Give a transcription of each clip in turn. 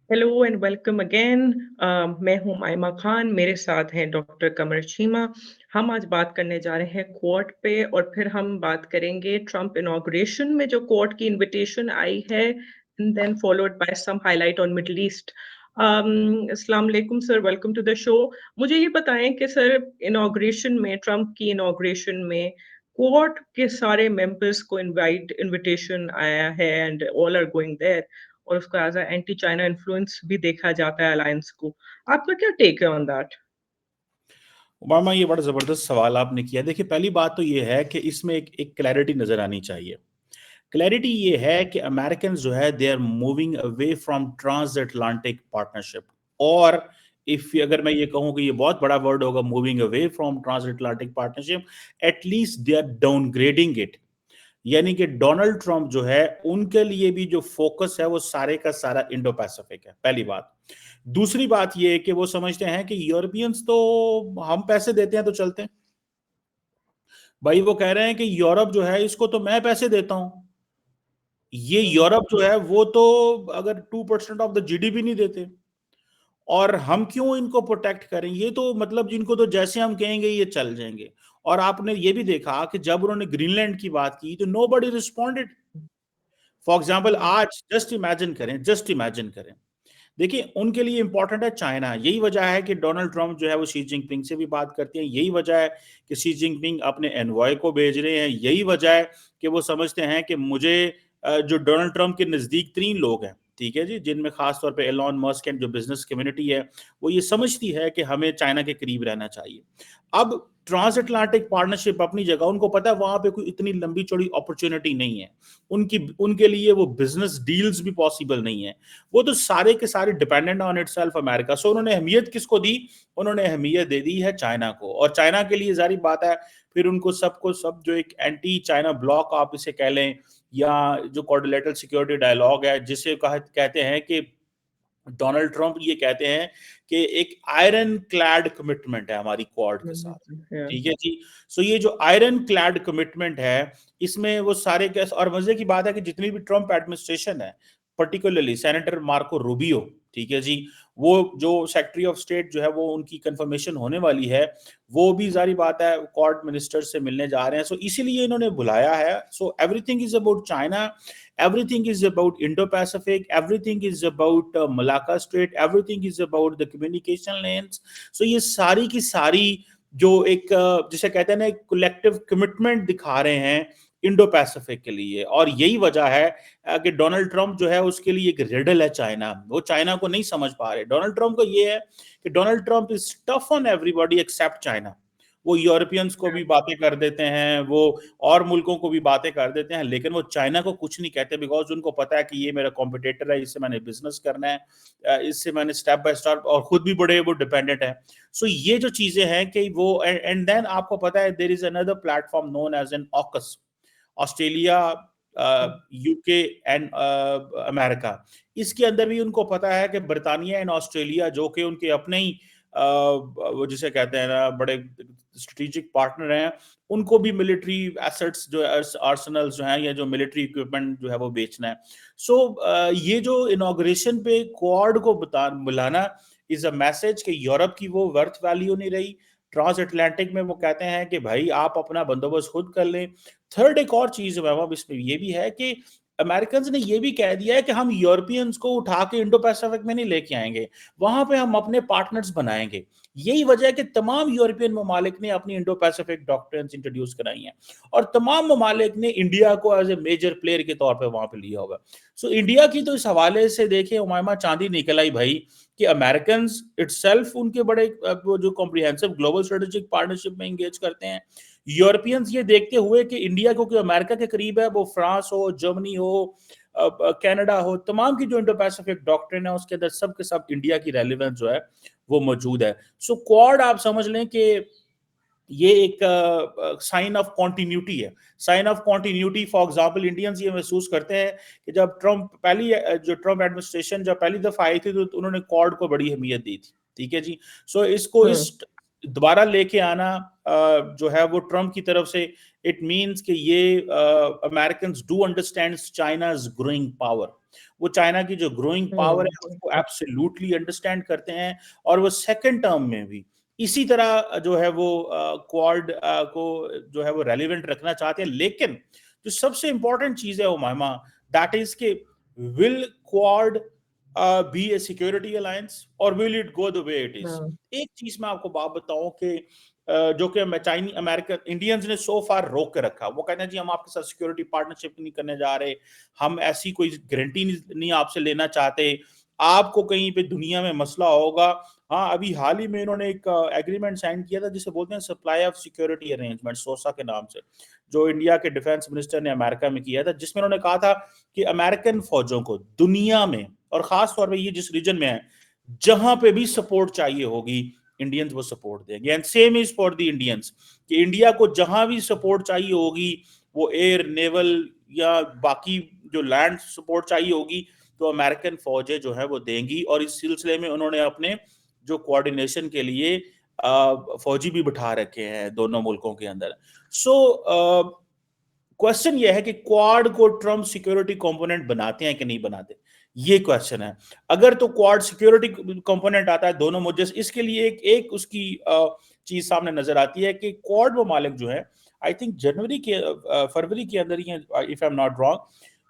Hello and welcome again. मैं हूँ मायमा खान, मेरे साथ हैं डॉक्टर कमर चीमा। हम आज बात करने जा रहे हैं क्वाड पे और फिर हम बात करेंगे ट्रम्प इनॉग्रेशन में जो क्वाड की इनविटेशन आई है and then followed by some highlight on Middle East. अस्सलाम वालेकुम sir, welcome to the show. मुझे ये बताएं कि सर इनॉग्रेशन में, ट्रम्प की इनॉग्रेशन में क्वाड के सारे मेंबर्स को इनविटेशन आया है and all are going there और उसको as a anti China influence भी देखा जाता है अलायंस को। आपका क्या टेक है ऑन दैट? मामा, ये बड़ा ज़बरदस्त सवाल आपने किया। देखिए, पहली बात तो ये है कि इसमें एक क्लैरिटी नज़र आनी चाहिए। क्लैरिटी ये है कि अमेरिकन जो है they are moving away from trans Atlantic partnership. और इफ अगर मैं ये कहूँ कि ये बहुत बड़ा वर्ड होगा, moving away from trans Atlantic partnership, at least they are downgrading it. यानी कि डोनाल्ड ट्रंप जो है उनके लिए भी जो फोकस है वो सारे का सारा इंडो पैसिफिक है, पहली बात। दूसरी बात ये है कि वो समझते हैं कि यूरोपियंस तो हम पैसे देते हैं तो चलते हैं। भाई वो कह रहे हैं कि यूरोप जो है इसको तो मैं पैसे देता हूं। ये हुँ, यूरोप जो है वो तो अगर 2% ऑफ द जीडीपी नहीं देते, और हम क्यों इनको प्रोटेक्ट करें? ये तो मतलब जिनको तो जैसे हम कहेंगे ये चल जाएंगे। और आपने ये भी देखा कि जब उन्होंने ग्रीनलैंड की बात की तो nobody responded. For example हुँ, आज जस्ट इमेजिन करें, देखिए उनके लिए इंपॉर्टेंट है चाइना। यही वजह है कि डोनाल्ड ट्रंप जो है वो शी जिनपिंग से भी बात करते हैं। यही वजह है कि शी जिनपिंग अपने एनवॉय को भेज रहे हैं। यही वजह है कि वो समझते हैं कि मुझे जो डोनाल्ड ट्रंप के नज़दीक तीन लोग हैं, ठीक है जी, जिनमें खासतौर पे एलॉन मस्क एंड जो बिजनेस कम्युनिटी है वो ये समझती है कि हमें चाइना के करीब रहना चाहिए। अब ट्रांस अटलांटिक पार्टनरशिप अपनी जगह, उनको पता है वहां पे कोई इतनी लंबी चौड़ी अपॉर्चुनिटी नहीं है। उनकी उनके लिए वो बिजनेस डील्स भी पॉसिबल नहीं है। वो तो सारे के सारे डिपेंडेंट ऑन इटसेल्फ अमेरिका। सो उन्होंने अहमियत किसको दी? उन्होंने अहमियत दे दी है चाइना को। और चाइना के लिए जारी बात है, फिर उनको सबको सब जो एक एंटी चाइना ब्लॉक आप इसे कह लें, या जो क्वाड्रिलेटरल सिक्योरिटी डायलॉग है जिसे कहते हैं कि डोनाल्ड ट्रंप ये कहते हैं कि एक आयरन क्लैड कमिटमेंट है हमारी क्वाड के साथ। या ठीक है जी। सो ये जो आयरन क्लैड कमिटमेंट है, इसमें वो सारे केस, और मजे की बात है कि जितनी भी ट्रंप एडमिनिस्ट्रेशन है, पर्टिकुलरली सेनेटर मार्को रूबियो, ठीक है जी, वो जो सेक्रेटरी ऑफ स्टेट जो है वो उनकी कंफर्मेशन होने वाली है, वो भी जारी बात है क्वाड मिनिस्टर से मिलने जा रहे हैं। सो इसीलिए इन्होंने बुलाया है। So everything is about China, everything is about Indo-Pacific, everything is about Malacca Strait, everything is about the communication lanes. So ये सारी की सारी जो एक जिसे कहते हैं ना, एक कलेक्टिव कमिटमेंट दिखा रहे हैं इंडो पैसिफिक के लिए। और यही वजह है कि डोनाल्ड ट्रंप जो है उसके लिए एक रिडल है चाइना। वो चाइना को नहीं समझ पा रहे। डोनाल्ड ट्रंप को ये है कि Donald Trump is tough on everybody accept China. वो यूरोपियंस को भी बातें कर देते हैं, वो और मुल्कों को भी बातें कर देते हैं, लेकिन वो चाइना को कुछ नहीं कहते, बिकॉज उनको पता है कि ये मेरा कॉम्पिटिटर है, इससे मैंने बिजनेस करना है, इससे मैंने स्टेप बाय स्टेप, और खुद भी बड़े वो डिपेंडेंट है। सो ये जो चीजें हैं कि वो, एंड देन आपको पता है there is another platform known as an AUKUS, Australia, UK and America. इसके अंदर भी उनको पता है कि बरतानिया एंड ऑस्ट्रेलिया जो कि उनके अपने ही वो जिसे कहते हैं ना बड़े स्ट्रेटेजिक पार्टनर हैं, उनको भी मिलिट्री एसेट्स जो आर्सेनल जो हैं या जो मिलिट्री इक्विपमेंट जो है वो बेचना है। सो ये जो इनॉग्रेशन पे क्वाड को बुलाना इज अ मैसेज कि यूरोप की वो वर्थ वैल्यू नहीं रही। ट्रांस अटलांटिक में वो कहते हैं कि भाई आप अपना बंदोबस्त खुद कर लें। थर्ड एक और चीज है इसमें ये भी है कि अमेरिकन ने ये भी कह दिया है कि हम यूरोपियंस को उठा के इंडो पैसिफिक में नहीं लेके आएंगे, वहां पे हम अपने पार्टनर्स बनाएंगे। यही वजह है कि तमाम यूरोपियन ममालिक ने अपनी इंडो पैसिफिक डॉक्ट्रिन्स इंट्रोड्यूस कराई हैं, और तमाम ममालिक ने इंडिया को एज ए मेजर प्लेयर के तौर पे वहां पे लिया होगा। सो इंडिया की तो इस हवाले से देखें उमामा चांदी निकल आई भाई, कि अमेरिकन इटसेल्फ उनके बड़े वो जो कॉम्प्रिहेंसिव ग्लोबल स्ट्रेटेजिक पार्टनरशिप में एंगेज करते हैं। यूरोपियंस ये देखते हुए कि इंडिया क्योंकि अमेरिका के करीब है, वो फ्रांस हो, जर्मनी हो, कनाडा हो, तमाम की जो इंडो पैसिफिक डॉक्ट्रिन है उसके अंदर सब के सब इंडिया की रेलिवेंस जो है वो मौजूद है। सो क्वाड आप समझ लें कि ये एक साइन ऑफ कॉन्टिन्यूटी है। Sign of continuity, for example Indians ये महसूस करते हैं कि जब जो ट्रम्प एडमिनिस्ट्रेशन जब पहली दफा आई थी तो उन्होंने क्वाड को बड़ी अहमियत दी थी, ठीक है जी। सो इसको हुँ, इस दोबारा लेके आना जो है वो ट्रम्प की तरफ से इट मीन्स कि ये American do understand China's growing power. वो चाइना की जो ग्रोइंग पावर है उसको एब्सोल्युटली अंडरस्टैंड करते हैं, और वो सेकंड टर्म में भी इसी तरह जो है वो क्वाड को जो है वो रेलिवेंट रखना चाहते हैं। लेकिन जो सबसे इंपॉर्टेंट चीज है उमामा, दैट इज के will Quad be a security alliance और will it go the way it is. एक चीज मैं आपको बात बताऊं कि जो कि चाइनीज अमेरिकन इंडियंस ने सो फार रोक के रखा, वो कहते हैं जी हम आपके साथ सिक्योरिटी पार्टनरशिप नहीं करने जा रहे, हम ऐसी कोई गारंटी नहीं आपसे लेना चाहते, आपको कहीं पे दुनिया में मसला होगा। हाँ, अभी हाल ही में इन्होंने एक एग्रीमेंट साइन किया था जिसे बोलते हैं सप्लाई ऑफ सिक्योरिटी अरेंजमेंट, सोसा के नाम से, जो इंडिया के डिफेंस मिनिस्टर ने अमेरिका में किया था, जिसमें उन्होंने कहा था कि अमेरिकन फौजों को दुनिया में और खास तौर पे ये जिस रीजन में है जहां पे भी सपोर्ट चाहिए होगी इंडियंस वो सपोर्ट देंगे। And same is for the Indians कि इंडिया को जहां भी सपोर्ट चाहिए होगी, वो एयर नेवल या बाकी जो लैंड सपोर्ट चाहिए होगी, तो अमेरिकन फौजें जो है वो देंगी। और इस सिलसिले में उन्होंने अपने जो कोऑर्डिनेशन के लिए फौजी भी बिठा रखे हैं दोनों मुल्कों के अंदर। सो क्वेश्चन ये है कि क्वाड को ट्रम्प सिक्योरिटी कंपोनेंट बनाते हैं कि नहीं बनाते, ये क्वेश्चन है। अगर तो क्वाड सिक्योरिटी कंपोनेंट आता है दोनों मुद्दे, इसके लिए एक उसकी चीज सामने नजर आती है कि क्वाड ममालिक जो है, आई थिंक जनवरी के फरवरी के अंदर ही, if I am not wrong,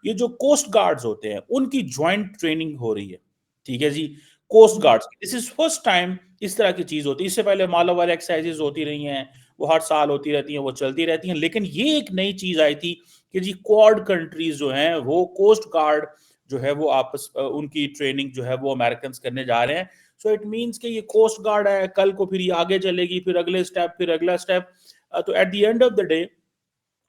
ये जो कोस्ट गार्ड्स होते हैं उनकी ज्वाइंट ट्रेनिंग हो रही है। ठीक है जी, coast guards, this is first time इस तरह की चीज होती है। इससे पहले माला वाले एक्सरसाइजेज होती रही हैं, वो हर साल होती रहती हैं, वो चलती रहती हैं, लेकिन ये एक नई चीज आई थी कि जी क्वाड कंट्रीज जो हैं वो कोस्ट गार्ड जो है वो आपस उनकी ट्रेनिंग जो है वो अमेरिकन करने जा रहे हैं। सो इट मींस कि ये कोस्ट गार्ड है, कल को फिर ये आगे चलेगी, फिर अगले स्टेप, फिर अगला स्टेप। तो at the end of the day,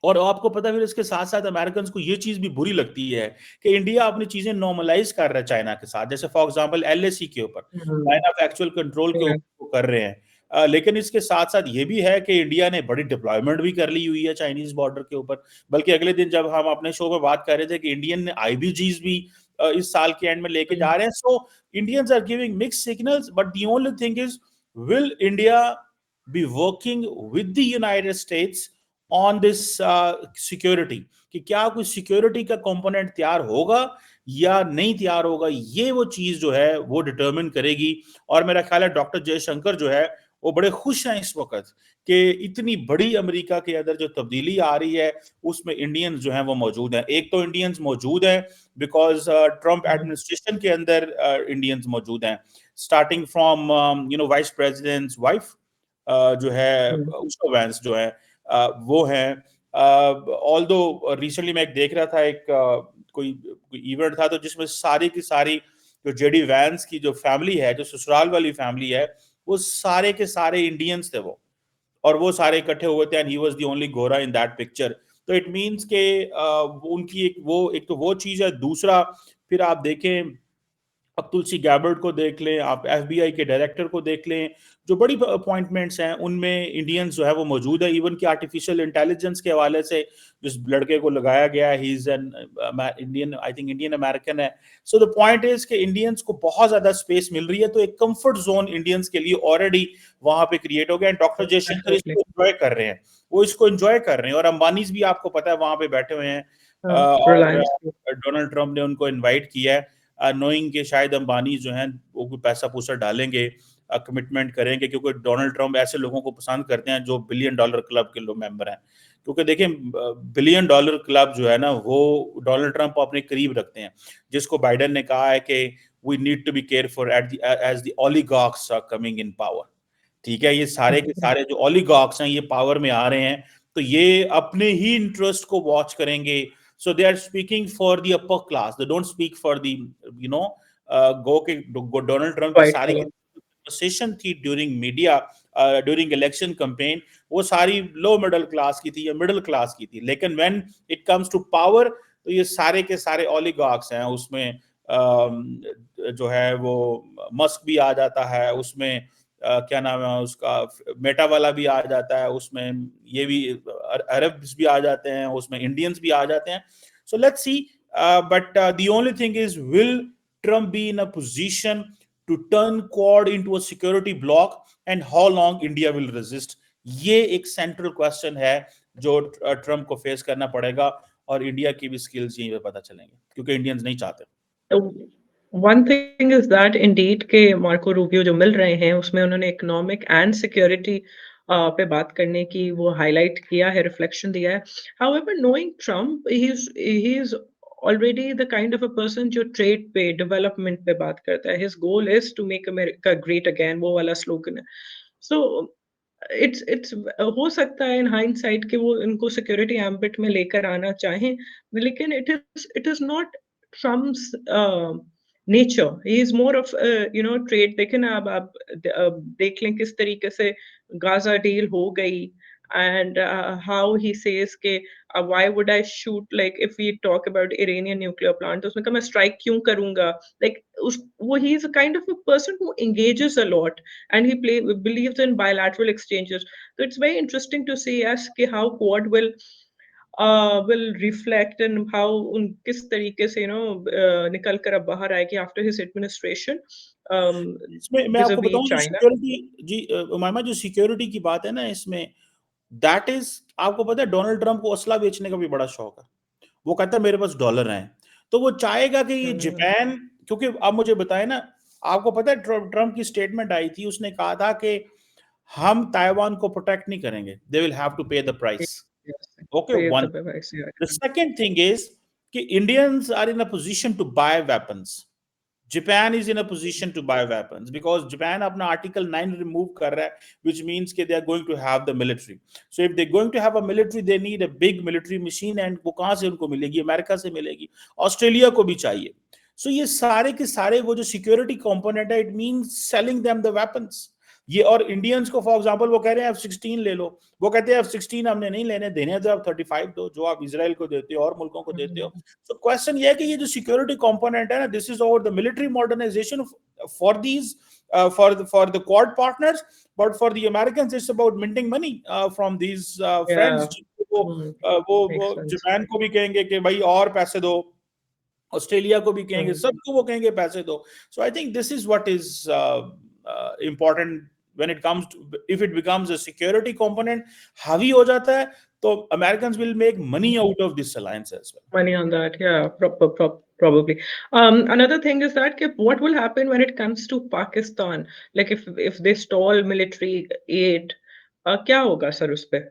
और आपको पता है फिर इसके साथ साथ अमेरिकन को ये चीज भी बुरी लगती है कि इंडिया अपनी चीजें नॉर्मलाइज कर रहा है चाइना के साथ, जैसे फॉर एग्जांपल एलएसी के ऊपर, लाइन ऑफ एक्चुअल कंट्रोल के ऊपर कर रहे हैं। लेकिन इसके साथ साथ ये भी है कि इंडिया ने बड़ी डिप्लॉयमेंट भी कर ली हुई है चाइनीज बॉर्डर के ऊपर। बल्कि अगले दिन जब हम अपने शो में बात कर रहे थे कि इंडियन ने आईबीजीज भी इस साल के एंड में लेके जा रहे हैं। So Indians are giving mixed signals, but the only thing is, will India be working with the United States on this security, कि क्या कोई सिक्योरिटी का कंपोनेंट तैयार होगा या नहीं तैयार होगा, ये वो चीज जो है वो डिटरमिन करेगी। और मेरा ख्याल है डॉक्टर जयशंकर जो है वो बड़े खुश हैं इस वक्त कि इतनी बड़ी अमेरिका के अंदर जो तब्दीली आ रही है उसमें इंडियंस जो हैं वो मौजूद हैं। एक तो इंडियंस मौजूद हैं बिकॉज ट्रम्प एडमिनिस्ट्रेशन के अंदर इंडियंस मौजूद हैं, starting from vice president wife जो है उसको वैंस जो है वो है। ऑल्दो रिसेंटली मैं एक देख रहा था, एक कोई इवेंट था तो जिसमें सारी की सारी जो जेडी वैंस की जो फैमिली है, जो ससुराल वाली फैमिली है, वो सारे के सारे इंडियंस थे वो, और वो सारे इकट्ठे हुए थे and he was the only गोरा इन दैट पिक्चर। तो इट मींस के उनकी एक तो वो चीज है। दूसरा, फिर आप देखें, अब तुलसी गैबर्ट को देख लें, आप एफबीआई के डायरेक्टर को देख लें, जो बड़ी अपॉइंटमेंट्स हैं उनमें इंडियंस जो है वो मौजूद है। इवन कि आर्टिफिशियल इंटेलिजेंस के हवाले से जिस लड़के को लगाया गया है, he is an Indian, I think Indian American है। सो द पॉइंट इज कि इंडियंस को बहुत ज्यादा स्पेस मिल रही है, तो एक कंफर्ट जोन इंडियंस के लिए ऑलरेडी वहां पे क्रिएट हो गया। डॉक्टर जयशंकर इसको एंजॉय कर रहे हैं, वो इसको एंजॉय कर रहे हैं, और अंबानीज भी आपको पता है वहां पे बैठे हुए हैं। और डोनाल्ड ट्रंप ने उनको इन्वाइट किया है, नोइंग के शायद अंबानी जो हैं वो कोई पैसा पूसा डालेंगे, कमिटमेंट करेंगे, क्योंकि डोनाल्ड ट्रंप ऐसे लोगों को पसंद करते हैं जो $1 बिलियन क्लब के लोग मेंबर हैं। क्योंकि देखें, $1 बिलियन क्लब जो है ना वो डोनाल्ड ट्रंप अपने करीब रखते हैं, जिसको बाइडेन ने कहा है कि we need to be careful as the oligarchs are coming in power. ठीक है, ये सारे के सारे जो ओलिगार्क्स हैं ये पावर में आ रहे हैं, तो ये अपने ही इंटरेस्ट को वॉच करेंगे। So they are speaking for the upper class. They don't speak for the, Donald Trump की सारी conversation थी during media, during election campaign, वो सारी low middle class की थी या middle class की थी। लेकिन when it comes to power, तो ये सारे के सारे oligarchs हैं उसमें। जो है वो मस्क भी आ जाता है उसमें, क्या नाम है उसका, मेटा वाला भी आ जाता है उसमें, ये भी अरब्स भी आ जाते हैं उसमें, इंडियंस भी आ जाते हैं। So let's see, but the only thing is, will Trump be in a position to turn Quad into a security bloc, and how long India will resist? ये एक सेंट्रल क्वेश्चन है जो ट्रम्प को face करना पड़ेगा, और India की भी स्किल्स यहीं पे पता चलेंगे, क्योंकि इंडियंस नहीं चाहते। One thing is that Indeed के मार्को रूबियो जो मिल रहे हैं उसमें उन्होंने इकोनॉमिक एंड सिक्योरिटी पे बात करने की वो हाईलाइट किया है, रिफ्लेक्शन दिया है। However knowing Trump he is already the kind of a person जो ट्रेड पे डेवलपमेंट पे बात करता है। His goal is to make America great again, वो वाला स्लोगन है। सो इट्स हो सकता है इन हाइंडसाइट कि वो इनको सिक्योरिटी एम्बिट में लेकर आना चाहें, लेकिन it is not Trump's nature. He is more of trade. देखें ना, अब आप देख लें किस तरीके से गाजा डील हो गई, एंड हाउ ही सेज के why would I shoot, like if we talk about Iranian nuclear plant, तो उसने कहा मैं स्ट्राइक क्यों करूंगा, लाइक उस वो he is a kind of a person who engages a lot and he believes in bilateral exchanges. So it's very interesting to see as कि how Quad will reflect and how उन किस तरीके से निकल कर अब बाहर आएगी after his administration um, इसमें मैं आपको vis-a-vis बताऊं, जो China. सिक्योरिटी जी उमामा, जो सिक्योरिटी की बात है ना इसमें, दैट इज, आपको पता है डोनाल्ड ट्रम्प को असला बेचने का भी बड़ा शौक है। वो कहता है मेरे पास डॉलर हैं, तो वो चाहेगा कि ये Mm, जापान, क्योंकि आप मुझे बताएं ना, आपको पता है ट्रम्प की स्टेटमेंट आई थी, उसने कहा था कि हम ताइवान को प्रोटेक्ट नहीं करेंगे, they will have to pay the yes, price. yes. Okay, Pay one. the price, yeah. The second thing is कि Indians are in a position to buy weapons. Japan is in a position to buy weapons because Japan अपना Article 9 remove कर रहा है, which means कि they are going to have the military. So if they're going to have a military, they need a big military machine, and वो कहाँ से उनको मिलेगी? अमेरिका से मिलेगी, ऑस्ट्रेलिया को भी चाहिए। So ये सारे के सारे वो जो security component है, it means selling them the weapons. ये और इंडियंस को फॉर एग्जांपल वो कह रहे हैं F-16 ले लो, वो कहते हैं F-16 हमने नहीं लेने, देने तो आप 35 दो जो आप इसराइल को देते हो और मुल्कों को देते हो। Mm, तो क्वेश्चन ये है कि ये जो सिक्योरिटी कंपोनेंट है ना, this is over the military modernisation for these for the quad partners, but for the Americans it's about minting money from these yeah. friends। वो Mm, वो makes sense. जापान को भी कहेंगे कि भाई और पैसे दो, ऑस्ट्रेलिया को भी कहेंगे, Mm, सबको वो कहेंगे पैसे दो। So I think this is what is important when it comes to, if it becomes a security component हावी हो जाता है, तो Americans will make money out of this alliance as well. money on that, yeah, probably. Another thing is that what will happen when it comes to Pakistan? Like if they stall military aid, क्या होगा sir उस पे?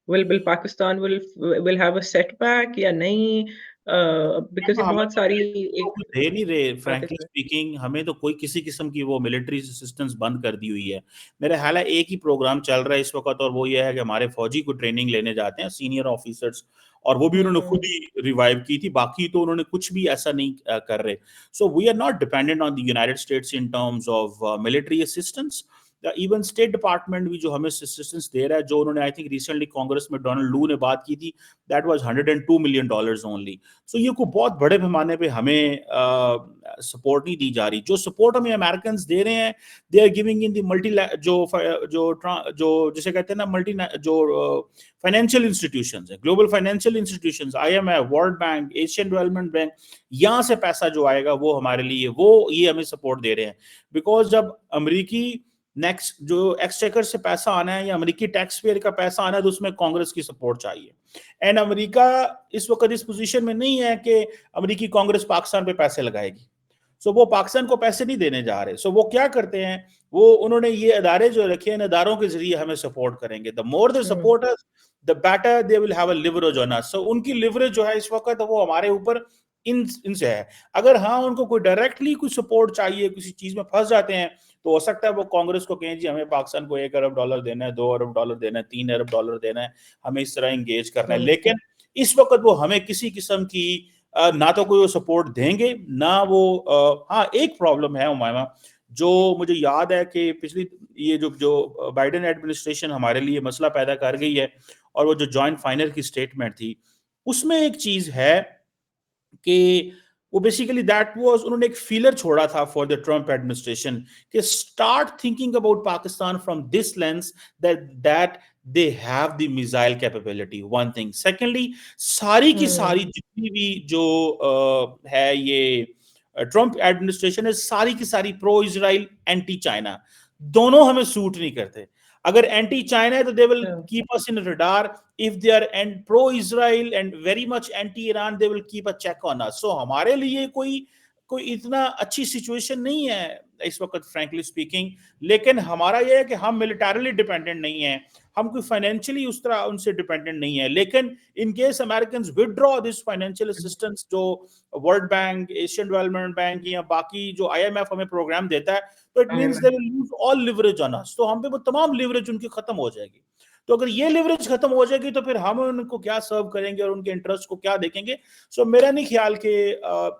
Will Pakistan will have a setback या नहीं? Because ये हमें बहुत तो सारी military एक को दे नहीं रहे, बातें फ्रैंकली हैं। स्पीकिंग हमें तो कोई किसी किस्म की वो मिलिट्री असिस्टेंस बंद कर दी हुई है। मेरे ख्याल है एक ही प्रोग्राम चल रहा है इस वक्त, और वो ये है कि हमारे फौजी को ट्रेनिंग लेने जाते हैं सीनियर ऑफिसर्स, और वो भी उन्होंने खुद हम्म, ही रिवाइव की थी, बाकी तो उन्होंने कुछ भी ऐसा नहीं कर रहे। So we are not dependent on the United States in terms of military assistance. Even state department भी जो हमें असिस्टेंस दे रहा है, जो उन्होंने आई थिंक रिसेंटली कांग्रेस में डोनाल्ड लू ने बात की थी, दैट वाज $102 मिलियन ओनली। सो ये को बहुत बड़े पैमाने पे हमें सपोर्ट नहीं दी जा रही। जो सपोर्ट हमें अमेरिकन दे रहे हैं, they are giving in the multi जो जिसे कहते हैं ना मल्टी जो फाइनेंशियल इंस्टीट्यूशंस है, global financial institutions, IMF, world bank, Asian development bank, यहाँ से पैसा जो आएगा वो हमारे लिए, वो ये हमें सपोर्ट दे रहे हैं। बिकॉज जब अमरीकी नेक्स्ट जो एक्सचेकर से पैसा आना है या अमेरिकी टैक्स पेयर का पैसा आना है, तो उसमें कांग्रेस की सपोर्ट चाहिए। एंड अमेरिका इस वक्त इस पोजीशन में नहीं है कि अमेरिकी कांग्रेस पाकिस्तान पे पैसे लगाएगी। सो वो पाकिस्तान को पैसे नहीं देने जा रहे। सो वो क्या करते हैं, वो उन्होंने ये अदारे जो रखे हैं, इन अदारों के जरिए हमें सपोर्ट करेंगे। The more they hmm, support us, the better they will have a leverage on us. So उनकी लिवरेज जो है इस वक्त वो हमारे ऊपर इनसे है। अगर हाँ उनको कोई डायरेक्टली कुछ सपोर्ट चाहिए, किसी चीज में फंस जाते हैं, तो हो सकता है वो कांग्रेस को कहें जी हमें पाकिस्तान को $1 अरब देना है, $2 अरब देना है, $3 अरब देना है, हमें इस तरह इंगेज करना है। हम्म, लेकिन इस वक्त वो हमें किसी किस्म की ना तो कोई वो सपोर्ट देंगे, ना वो हाँ एक प्रॉब्लम है उमामा, जो मुझे याद है कि पिछली ये जो बाइडेन एडमिनिस्ट्रेशन हमारे लिए मसला पैदा कर गई है, और वो जो जॉइंट फाइनल की स्टेटमेंट थी, उसमें एक चीज है कि वो बेसिकली दैट वाज, उन्होंने एक फीलर छोड़ा था फॉर द ट्रम्प एडमिनिस्ट्रेशन कि start thinking about Pakistan from this lens, that they have the missile capability, one thing. Secondly, सारी की सारी हम्म, जितनी भी जो है ये ट्रम्प एडमिनिस्ट्रेशन है, सारी की सारी प्रो इजराइल एंटी चाइना, दोनों हमें सूट नहीं करते। अगर एंटी चाइना है तो they will Yeah. Keep us in radar, if they are and pro Israel and very much anti Iran they will keep a check on us. So हमारे लिए कोई कोई इतना अच्छी सिचुएशन नहीं है इस वक्त फ्रैंकली स्पीकिंग। लेकिन हमारा यह है कि हम मिलिटरली डिपेंडेंट नहीं है, हम कोई फाइनेंशियली उस तरह उनसे डिपेंडेंट नहीं है। लेकिन in case American withdraw this financial assistance जो World bank, Asian development Bank या बाकी जो आईएमएफ हमें प्रोग्राम देता है, तो it means they will lose all leverage on us. तो हम पे वो तमाम लिवरेज उनकी खत्म हो जाएगी। तो अगर ये लिवरेज खत्म हो जाएगी तो फिर हम उनको क्या सर्व करेंगे और उनके इंटरेस्ट को क्या देखेंगे। सो मेरा नहीं ख्याल कि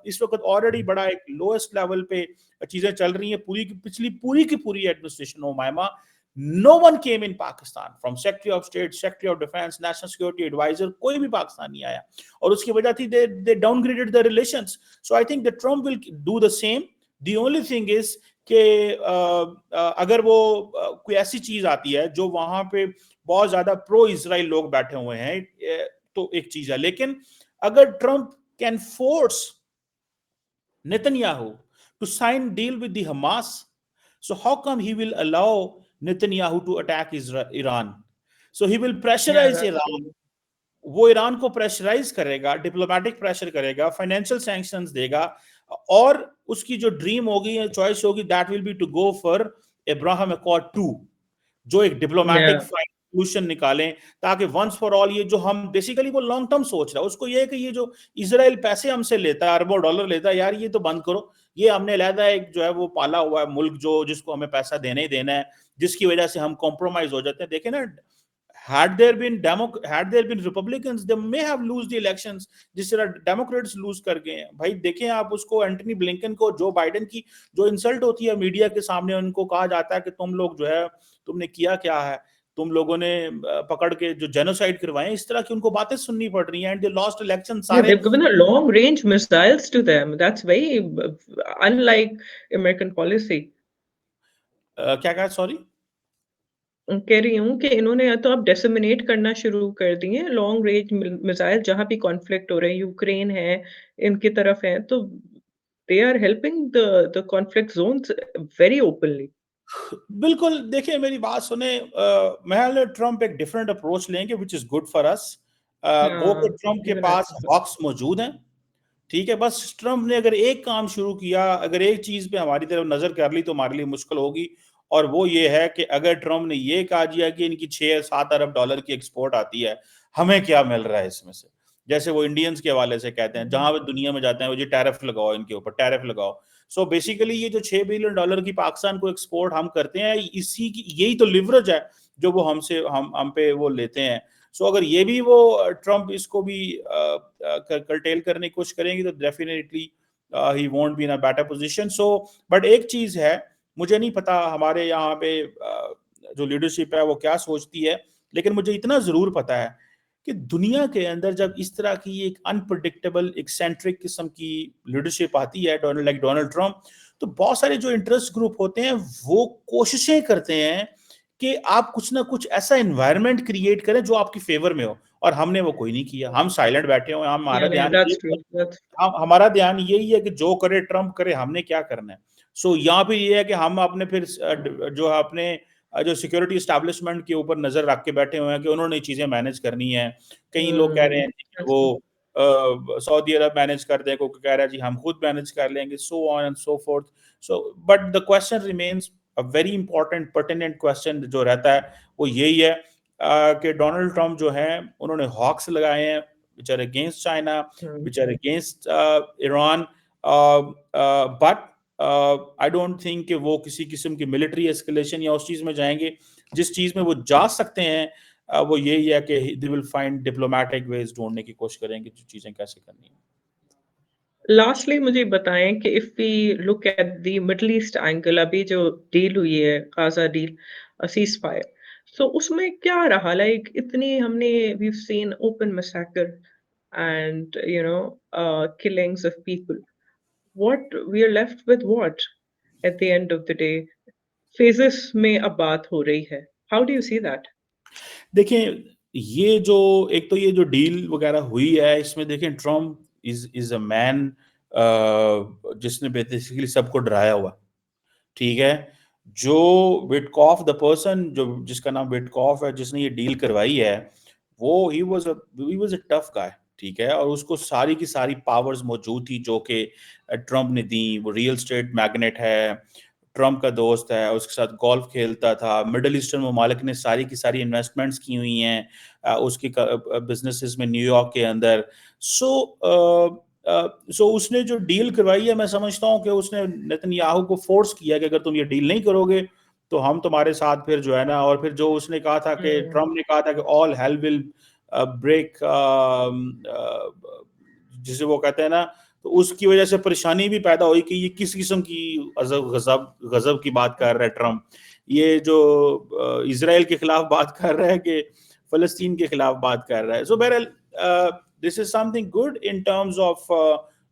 इस वक्त ऑलरेडी बड़ा एक लोएस्ट लेवल पे चीजें चल रही हैं। पूरी की पूरी administration ओमायमा, no one came in Pakistan from Secretary of State, Secretary of Defense, National Security Advisor, कोई भी पाकिस्तान नहीं आया और उसकी वजह थी they downgraded the relations. So I think that Trump will do the same. The only thing is कि अगर वो कोई ऐसी चीज आती है जो वहां पे बहुत ज्यादा प्रो इजराइल लोग बैठे हुए हैं तो एक चीज है। लेकिन अगर Trump can force Netanyahu to sign deal with the Hamas, so how come he will allow Netanyahu to attack Iran? So he will Yeah, pressurize that's Iran. true. वो ईरान को प्रेशराइज करेगा, डिप्लोमेटिक प्रेशर करेगा, financial sanctions देगा और उसकी जो dream होगी या चॉइस होगी that will be to go for Abraham Accord 2, जो एक डिप्लोमेटिक Yeah. सोल्यूशन निकालें ताकि वंस फॉर ऑल ये जो हम बेसिकली वो लॉन्ग टर्म सोच रहा है उसको ये है कि ये जो इजराइल पैसे हमसे लेता है, अरबों डॉलर लेता है, यार ये तो बंद करो। ये हमने अलहदा एक जो है वो पाला हुआ है मुल्क जो जिसको हमें पैसा देना ही देना है, जिसकी वजह से हम कॉम्प्रोमाइज हो जाते हैं। देखें ना, had there been Republicans, they may have lose the elections जिस तरह डेमोक्रेट्स लूज कर गए हैं। भाई देखें आप उसको, एंटनी ब्लिंकन को, जो बाइडेन की जो इंसल्ट होती है मीडिया के सामने, उनको कहा जाता है कि तुम लोग जो है तुमने किया क्या है, तुम लोगों ने पकड़ के जो जेनोसाइड करवाए, इस तरह की उनको बातें सुननी पड़ रही हैं and they lost election Yeah, सारे। they've given a long range missiles to them. That's very unlike American policy. क्या कहा, सॉरी? कह रही हूँ कि इन्होंने या तो अब डिसेमिनेट करना शुरू कर दिए लॉन्ग रेंज मिसाइल जहाँ भी कॉन्फ्लिक्ट हो रहे हैं, यूक्रेन है, इनकी तरफ है, तो they are helping the conflict zones very openly. बिल्कुल, देखिए मेरी बात सुने, मैं ट्रम्प एक डिफरेंट अप्रोच लेंगे which is good for us. Go के हाँ, ट्रम्प के इवन आई पास थिंक सो। हॉक्स मौजूद हैं, ठीक है। बस ट्रम्प ने अगर एक काम शुरू किया, अगर एक चीज पे हमारी तरफ नजर कर ली तो हमारे लिए मुश्किल होगी, और वो ये है कि अगर ट्रम्प ने ये कहा दिया कि इनकी 6-7 अरब डॉलर की एक्सपोर्ट आती है, हमें क्या मिल रहा है इसमें से, जैसे वो इंडियंस के हवाले से कहते हैं, जहां भी दुनिया में जाते हैं वो जी टैरिफ लगाओ, इनके ऊपर टैरिफ लगाओ। सो बेसिकली ये जो 6 बिलियन डॉलर की पाकिस्तान को एक्सपोर्ट हम करते हैं, इसी की यही तो लिवरेज है जो वो हमसे हम पे वो लेते हैं। सो अगर ये भी वो ट्रम्प इसको भी कर्टेल करने की कोशिश करेंगे तो definitely he won't be in a better position. So but एक चीज है, मुझे नहीं पता हमारे यहाँ पे जो लीडरशिप है वो क्या सोचती है, लेकिन मुझे इतना जरूर पता है कि दुनिया के अंदर जब इस तरह की एक अनप्रेडिक्टेबल एक्सेंट्रिक किस्म की लीडरशिप आती है, डोनाल्ड ट्रम्प, तो बहुत सारे जो इंटरेस्ट ग्रुप होते हैं वो कोशिशें करते हैं कि आप कुछ ना कुछ ऐसा एनवायरनमेंट क्रिएट करें जो आपकी फेवर में हो, और हमने वो कोई नहीं किया। हम साइलेंट बैठे हुए, या नहीं, दैट्स ट्रू, दैट्स हमारा ध्यान यही है कि जो करे ट्रम्प करे, हमने क्या करना है। सो यहाँ पे ये है कि हम अपने फिर जो है अपने जो सिक्योरिटी एस्टैब्लिशमेंट के ऊपर नजर रख के बैठे हुए हैं कि उन्होंने चीजें मैनेज करनी है। कई लोग कह रहे हैं कि दैट्स वो ट्रू। सऊदी अरब मैनेज कर दे, कोई कह रहा है जी हम खुद मैनेज कर लेंगे, so on and so fourth. So but the question remains a very important pertinent question जो रहता है वो यही है कि डोनाल्ड ट्रम्प जो है उन्होंने हॉक्स लगाए हैं which are against China, which are against Iran, but I don't think कि वो किसी किस्म की मिलिट्री एस्केलेशन या उस चीज में जाएंगे। जिस चीज में वो जा सकते हैं वो यही है कि they will find diplomatic ways ढूंढने की कोशिश करेंगे जो चीजें कैसे करनी है। लास्टली मुझे बताएं कि if we look at the Middle East angle, अभी जो डील हुई है Gaza deal, ceasefire, so उसमें क्या रहा, लाइक इतनी हमने we seen open massacre and killings of people, what we are left with, what at the end of the day phases में अब बात हो रही है, how do you see that? देखें, ये जो एक तो ये जो डील वगैरह हुई है इसमें देखें ट्रम्प इज अ मैन जिसने बेसिकली सबको डराया हुआ, ठीक है। जो विटकॉफ द पर्सन जो जिसका नाम विटकॉफ है जिसने ये डील करवाई है वो he was a tough guy, ठीक है, और उसको सारी की सारी पावर्स मौजूद थी जो कि ट्रम्प ने दी। वो रियल स्टेट मैग्नेट है, ट्रम्प का दोस्त है, उसके साथ गोल्फ खेलता था, मिडल ईस्टर्न ममालिक ने सारी की सारी इन्वेस्टमेंट्स की हुई हैं उसकी बिजनेसेस में न्यूयॉर्क के अंदर। सो उसने जो डील करवाई है मैं समझता हूँ कि उसने नेतन्याहू को फोर्स किया कि अगर तुम ये डील नहीं करोगे तो हम तुम्हारे साथ फिर जो है ना, और फिर जो उसने कहा था कि ट्रम्प ने कहा था कि ऑल हेल विल ब्रेक, जिसे वो कहते हैं ना, तो उसकी वजह से परेशानी भी पैदा हुई कि ये किस किस्म की गजब गजब की बात कर रहा है ट्रम्प, ये जो इसराइल के खिलाफ बात कर रहा है कि फलस्तीन के खिलाफ बात कर रहा है। सो बहरहाल this is something good in terms of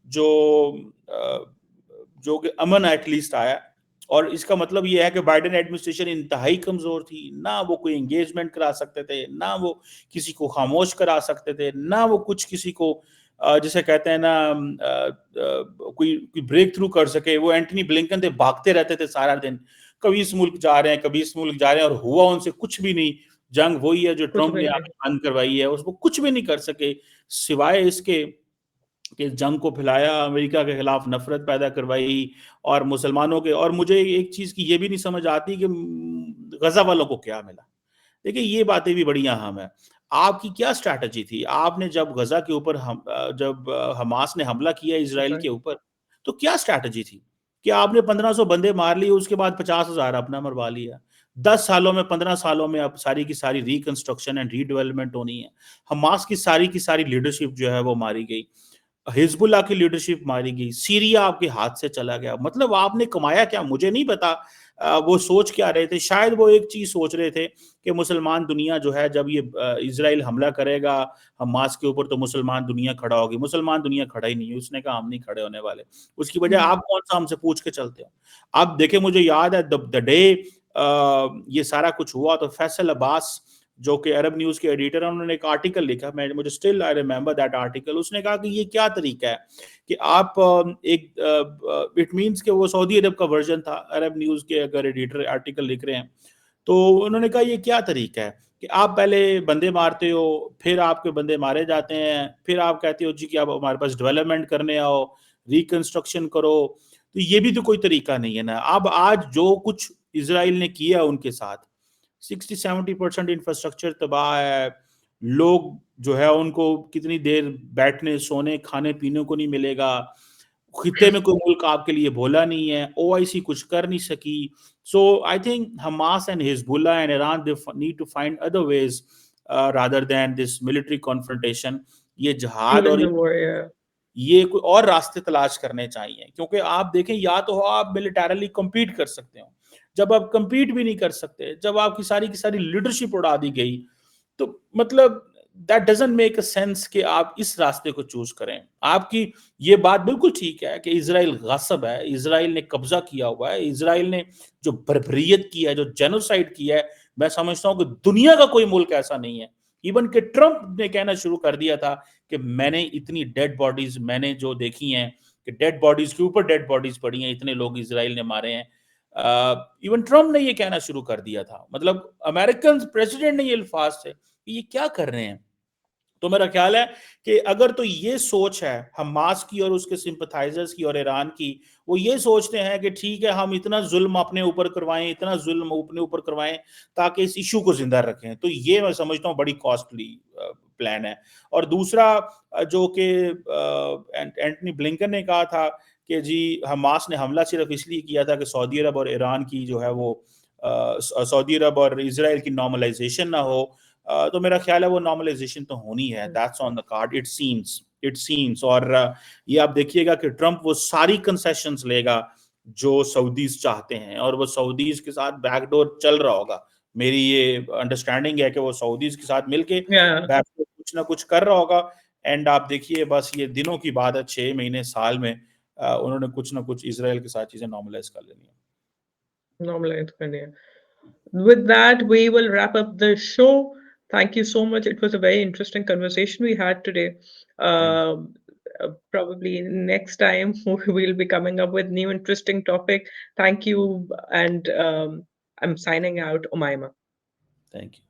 जो जो कि अमन एटलीस्ट आया। और इसका मतलब ये है कि बाइडेन एडमिनिस्ट्रेशन इंतहाई कमजोर थी, ना वो कोई एंगेजमेंट करा सकते थे, ना वो किसी को खामोश करा सकते थे, ना वो कुछ किसी को जिसे कहते हैं ना कोई ब्रेक थ्रू कर सके। वो एंटनी ब्लिंकन थे, भागते रहते थे सारा दिन, कभी इस मुल्क जा रहे हैं कभी इस मुल्क जा रहे हैं, और हुआ उनसे कुछ भी नहीं। जंग वही है जो कुछ ट्रम्प भी ने नहीं। आके बंद करवाई है, उसको कुछ भी नहीं कर सके सिवाय इसके कि जंग को फैलाया, अमेरिका के खिलाफ नफरत पैदा करवाई और मुसलमानों के। और मुझे एक चीज की ये भी नहीं समझ आती कि गजा वालों को क्या मिला। देखिए ये बातें भी बड़ी अहम है। आपकी क्या स्ट्रैटेजी थी? आपने जब गजा के ऊपर जब हमास ने हमला किया इसराइल के ऊपर, तो क्या स्ट्रैटेजी थी कि आपने 1500 बंदे मार लिए, उसके बाद 50,000 अपना मरवा लिया? 10 सालों में 15 सालों में अब सारी की सारी रिकंस्ट्रक्शन एंड रीडेवलपमेंट होनी है। हमास की सारी लीडरशिप जो है वो मारी गई, हिजबुल्लाह की लीडरशिप मारी गई, सीरिया आपके हाथ से चला गया। मतलब आपने कमाया क्या मुझे नहीं पता। वो सोच क्या रहे थे? शायद वो एक चीज सोच रहे थे कि मुसलमान दुनिया जो है, जब ये इसराइल हमला करेगा हमास के ऊपर तो मुसलमान दुनिया खड़ा होगी। मुसलमान दुनिया खड़ा ही नहीं है, उसने कहा हम नहीं खड़े होने वाले। उसकी वजह आप कौन सा हमसे पूछ के चलते हो? आप देखे, मुझे याद है द डे ये सारा कुछ हुआ तो फैसल अब्बास जो कि अरब न्यूज के एडिटर हैं, उन्होंने एक आर्टिकल लिखा, मैं मुझे still I remember that article. उसने कहा कि ये क्या तरीका है कि आप इट मींस कि वो सऊदी अरब का वर्जन था अरब न्यूज के, अगर एडिटर आर्टिकल लिख रहे हैं तो उन्होंने कहा ये क्या तरीका है कि आप पहले बंदे मारते हो, फिर आपके बंदे मारे जाते हैं, फिर आप कहते हो जी कि आप हमारे पास डेवलपमेंट करने आओ, रिकंस्ट्रक्शन करो। तो ये भी तो कोई तरीका नहीं है ना। अब आज जो कुछ इसराइल ने किया उनके साथ, 60-70% इंफ्रास्ट्रक्चर तबाह है। लोग जो है उनको कितनी देर बैठने सोने खाने पीने को नहीं मिलेगा। खित्ते में कोई मुल्क आपके लिए भोला नहीं है, ओआईसी कुछ कर नहीं सकी। So I think Hamas and Hezbollah and Iran they need to find other ways rather than this military confrontation. ये जिहाद Even और the war, yeah. ये कोई और रास्ते तलाश करने चाहिए, क्योंकि आप देखें या तो आप मिलिटरली compete कर सकते हो, जब आप compete भी नहीं कर सकते, जब आपकी सारी की सारी लीडरशिप उड़ा दी गई, तो मतलब that doesn't make a sense कि आप इस रास्ते को चूज करें। आपकी ये बात बिल्कुल ठीक है कि इसराइल गासिब है, इसराइल ने कब्जा किया हुआ है, इसराइल ने जो बर्बरियत की है, जो जेनोसाइड किया है, मैं समझता हूं कि दुनिया का कोई मुल्क ऐसा नहीं है। इवन के ट्रंप ने कहना शुरू कर दिया था कि मैंने इतनी डेड बॉडीज मैंने जो देखी हैं कि डेड बॉडीज के ऊपर डेड बॉडीज पड़ी हैं, इतने लोग इसराइल ने मारे हैं। इवन ट्रम्प ने ये कहना शुरू कर दिया था, मतलब अमेरिकन प्रेसिडेंट ने ये अल्फाज थे कि ये क्या कर रहे हैं। तो मेरा ख्याल है कि अगर तो ये सोच है हमास की और उसके सिंपथाइजर्स की और ईरान की, वो ये सोचते हैं कि ठीक है हम इतना जुल्म अपने ऊपर करवाएं, इतना जुल्म अपने ऊपर करवाएं ताकि इस इशू को जिंदा रखें, तो ये मैं समझता हूँ बड़ी कॉस्टली प्लान है। और दूसरा जो कि एंटनी ब्लिंकन ने कहा था कि जी हमास ने हमला सिर्फ इसलिए किया था कि सऊदी अरब और ईरान की जो है वो सऊदी अरब और इसराइल की नॉर्मलाइजेशन ना हो। तो मेरा ख्याल है वो नॉर्मलाइजेशन तो होनी है, that's on the card it seems. और ये आप देखिएगा कि ट्रंप वो सारी कंसेशंस लेगा जो सऊदीज चाहते हैं, और वो सऊदीज के साथ बैकडोर चल रहा होगा। मेरी ये अंडरस्टैंडिंग है कि वो सऊदीज के साथ मिलके Yeah. बैकडोर कुछ ना कुछ कर रहा होगा। एंड आप देखिए बस ये दिनों की बात है, 6 महीने साल में उन्होंने कुछ ना कुछ इसराइल के साथ चीजें नॉर्मलाइज कर लेनी है। Normalize करनी है. With that, we will wrap up the show. Thank you so much. It was a very interesting conversation we had today. Thank Um probably next time we'll be coming up with new interesting topic. Thank you, and I'm signing out, Umaima. Thank you.